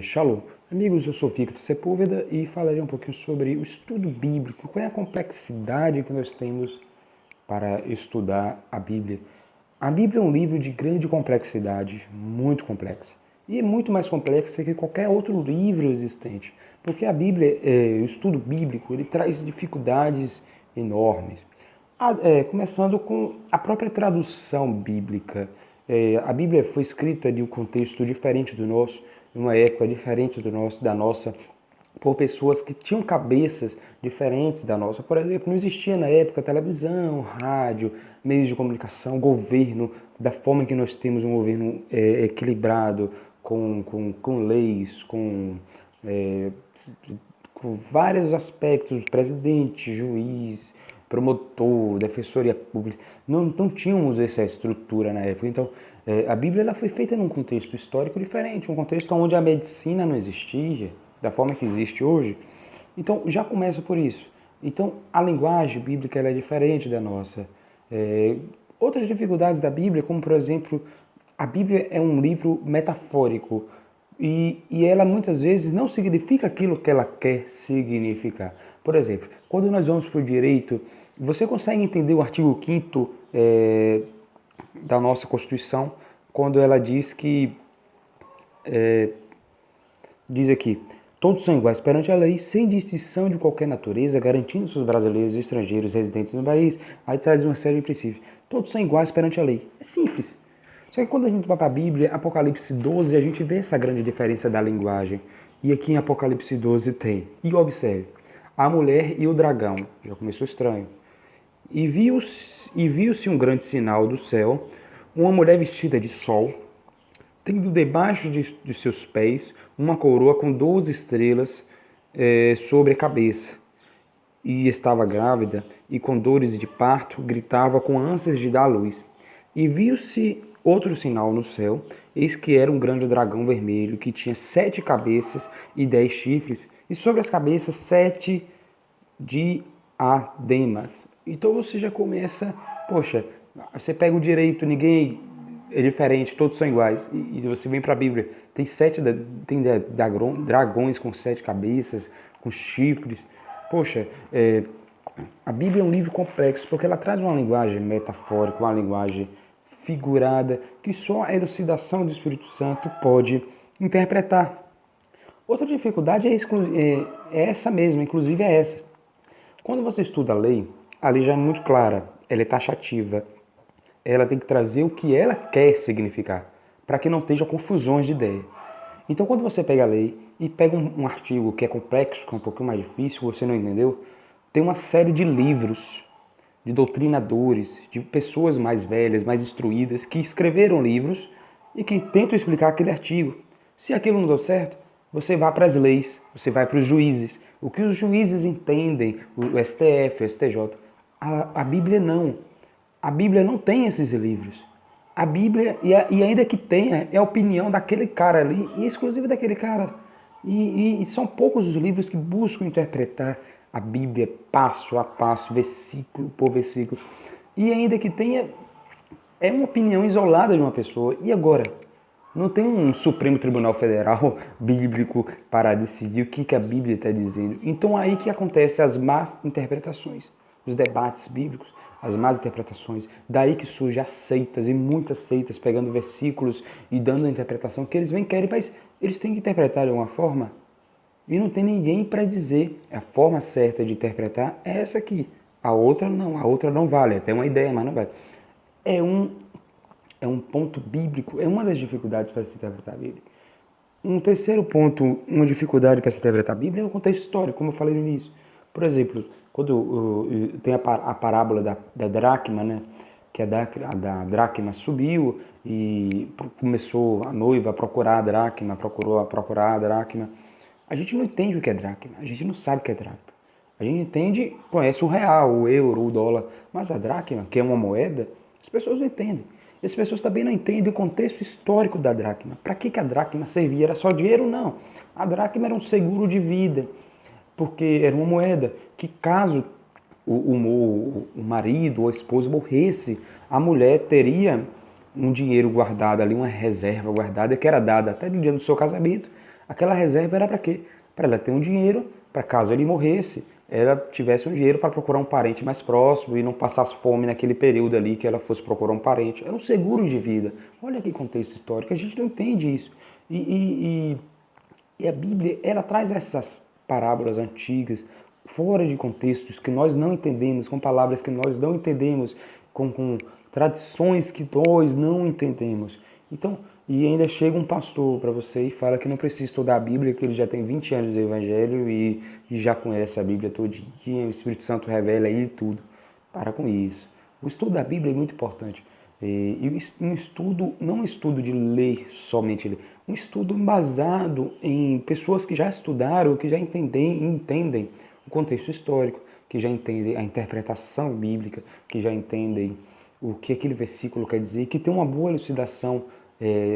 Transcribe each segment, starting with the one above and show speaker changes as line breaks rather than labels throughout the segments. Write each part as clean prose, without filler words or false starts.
Shalom. Amigos, eu sou Victor Sepúlveda e falarei um pouquinho sobre o estudo bíblico, qual é a complexidade que nós temos para estudar a Bíblia. A Bíblia é um livro de grande complexidade, muito complexa, e é muito mais complexa que qualquer outro livro existente, porque a Bíblia, o estudo bíblico, ele traz dificuldades enormes. Começando com a própria tradução bíblica. A Bíblia foi escrita de um contexto diferente do nosso, numa época diferente da nossa, por pessoas que tinham cabeças diferentes da nossa. Por exemplo, não existia na época televisão, rádio, meios de comunicação, governo, da forma que nós temos um governo equilibrado, com leis, com vários aspectos, presidente, juiz, promotor, defensoria pública. Não tínhamos essa estrutura na época. Então, a Bíblia ela foi feita num contexto histórico diferente, um contexto onde a medicina não existia da forma que existe hoje. Então, já começa por isso. Então, a linguagem bíblica ela é diferente da nossa. Outras dificuldades da Bíblia, como por exemplo, a Bíblia é um livro metafórico e ela muitas vezes não significa aquilo que ela quer significar. Por exemplo, quando nós vamos para o direito, você consegue entender o artigo 5º da nossa Constituição, quando ela diz que, diz aqui, todos são iguais perante a lei, sem distinção de qualquer natureza, garantindo-se os brasileiros e estrangeiros residentes no país. Aí traz uma série de princípios. Todos são iguais perante a lei. É simples. Só que quando a gente vai para a Bíblia, Apocalipse 12, a gente vê essa grande diferença da linguagem. E aqui em Apocalipse 12 tem. E observe, a mulher e o dragão. Já começou estranho. E viu-se um grande sinal do céu, uma mulher vestida de sol, tendo debaixo de seus pés uma coroa com 12 estrelas sobre a cabeça. E estava grávida, e com dores de parto, gritava com ânsias de dar à luz. E viu-se outro sinal no céu, eis que era um grande dragão vermelho, que tinha 7 cabeças e 10 chifres, e sobre as cabeças 7 diademas. Então você já começa, poxa, você pega o direito, ninguém é diferente, todos são iguais. E você vem para a Bíblia, tem dragões com 7 cabeças, com chifres. Poxa, a Bíblia é um livro complexo porque ela traz uma linguagem metafórica, uma linguagem figurada, que só a elucidação do Espírito Santo pode interpretar. Outra dificuldade é essa mesma, inclusive é essa. Quando você estuda a lei já é muito clara, ela é taxativa, ela tem que trazer o que ela quer significar, para que não esteja confusões de ideia. Então, quando você pega a lei e pega um artigo que é complexo, que é um pouquinho mais difícil, você não entendeu, tem uma série de livros, de doutrinadores, de pessoas mais velhas, mais instruídas, que escreveram livros e que tentam explicar aquele artigo. Se aquilo não deu certo, você vai para as leis, você vai para os juízes. O que os juízes entendem, o STF, o STJ. A Bíblia não. A Bíblia não tem esses livros. A Bíblia, e ainda que tenha, é a opinião daquele cara ali, e exclusiva daquele cara. E são poucos os livros que buscam interpretar a Bíblia passo a passo, versículo por versículo. E ainda que tenha, é uma opinião isolada de uma pessoa. E agora? Não tem um Supremo Tribunal Federal bíblico para decidir o que a Bíblia está dizendo. Então aí que acontecem as más interpretações, os debates bíblicos, as más interpretações. Daí que surgem as seitas, e muitas seitas pegando versículos e dando a interpretação que eles querem, mas eles têm que interpretar de alguma forma. E não tem ninguém para dizer a forma certa de interpretar é essa aqui. A outra não vale. Até uma ideia, mas não vale. É um ponto bíblico, é uma das dificuldades para se interpretar a Bíblia. Um terceiro ponto, uma dificuldade para se interpretar a Bíblia é o contexto histórico, como eu falei no início. Por exemplo, quando tem a parábola da dracma, né? Que a dracma subiu e começou a noiva a procurar a dracma, procurar a dracma. A gente não entende o que é dracma, a gente não sabe o que é dracma. A gente entende, conhece o real, o euro, o dólar, mas a dracma, que é uma moeda, as pessoas não entendem. E as pessoas também não entendem o contexto histórico da dracma. Para que a dracma servia? Era só dinheiro? Não. A dracma era um seguro de vida, porque era uma moeda que caso o marido ou a esposa morresse, a mulher teria um dinheiro guardado ali, uma reserva guardada, que era dada até no dia do seu casamento, Aquela reserva era para quê? Para ela ter um dinheiro, para caso ele morresse, ela tivesse um dinheiro para procurar um parente mais próximo e não passasse fome naquele período ali que ela fosse procurar um parente. Era um seguro de vida. Olha que contexto histórico, a gente não entende isso. E a Bíblia, ela traz essas parábolas antigas, fora de contextos que nós não entendemos, com palavras que nós não entendemos, com tradições que nós não entendemos. Então, e ainda chega um pastor para você e fala que não precisa estudar a Bíblia, que ele já tem 20 anos de Evangelho e já conhece a Bíblia todinha, o Espírito Santo revela aí tudo. Para com isso. O estudo da Bíblia é muito importante. E um estudo, não um estudo de ler somente ler, um estudo embasado em pessoas que já estudaram, que já entendem o contexto histórico, que já entendem a interpretação bíblica, que já entendem o que aquele versículo quer dizer, que tem uma boa elucidação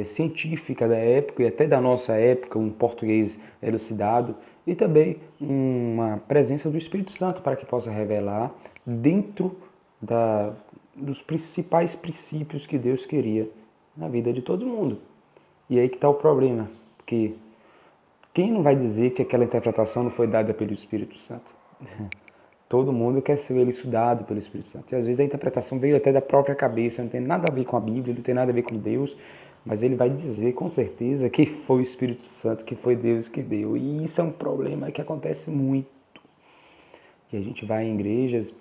científica da época e até da nossa época, um português elucidado, e também uma presença do Espírito Santo para que possa revelar dentro dos principais princípios que Deus queria na vida de todo mundo. E aí que está o problema, porque quem não vai dizer que aquela interpretação não foi dada pelo Espírito Santo? Todo mundo quer ser estudado pelo Espírito Santo. E às vezes a interpretação veio até da própria cabeça, não tem nada a ver com a Bíblia, não tem nada a ver com Deus, mas ele vai dizer com certeza que foi o Espírito Santo, que foi Deus que deu. E isso é um problema que acontece muito. E a gente vai em igrejas,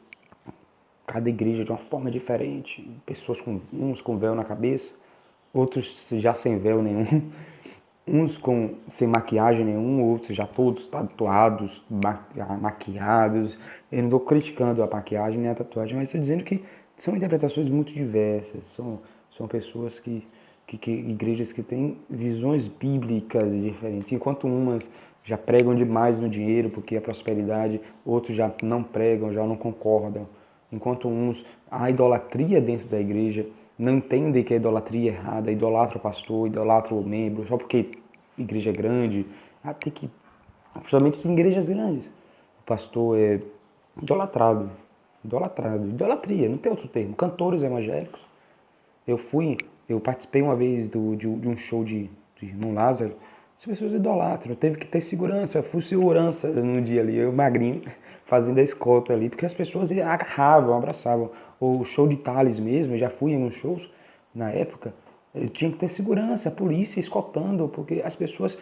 cada igreja de uma forma diferente, pessoas uns com véu na cabeça, outros já sem véu nenhum, uns sem maquiagem nenhum, outros já todos tatuados, maquiados. Eu não estou criticando a maquiagem nem a tatuagem, mas estou dizendo que são interpretações muito diversas, são pessoas igrejas que têm visões bíblicas diferentes, enquanto umas já pregam demais no dinheiro, porque a prosperidade, outros já não pregam, já não concordam. Enquanto uns, a idolatria dentro da igreja, não entendem que a idolatria é errada, idolatra o pastor, idolatra o membro, só porque a igreja é grande. Tem que, principalmente em igrejas grandes, o pastor é idolatrado, idolatria, não tem outro termo. Cantores evangélicos. Eu participei uma vez de um show de Irmão Lázaro. As pessoas idolatram, teve que ter segurança, fui segurança no dia ali, eu magrinho, fazendo a escolta ali, porque as pessoas agarravam, abraçavam. O show de Tales mesmo, eu já fui em alguns shows na época, eu tinha que ter segurança, a polícia escoltando, porque as pessoas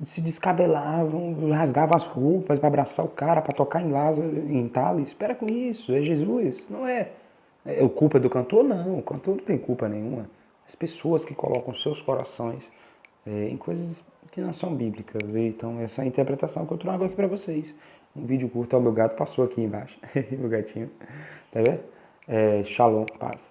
se descabelavam, rasgavam as roupas para abraçar o cara, para tocar em Lázaro, em Tales. Espera com isso, é Jesus, não é. É culpa do cantor? Não, o cantor não tem culpa nenhuma. As pessoas que colocam seus corações em coisas que não são bíblicas. Então, essa é a interpretação que eu trago aqui para vocês. Um vídeo curto, o meu gato passou aqui embaixo. O gatinho, tá vendo? Shalom, paz.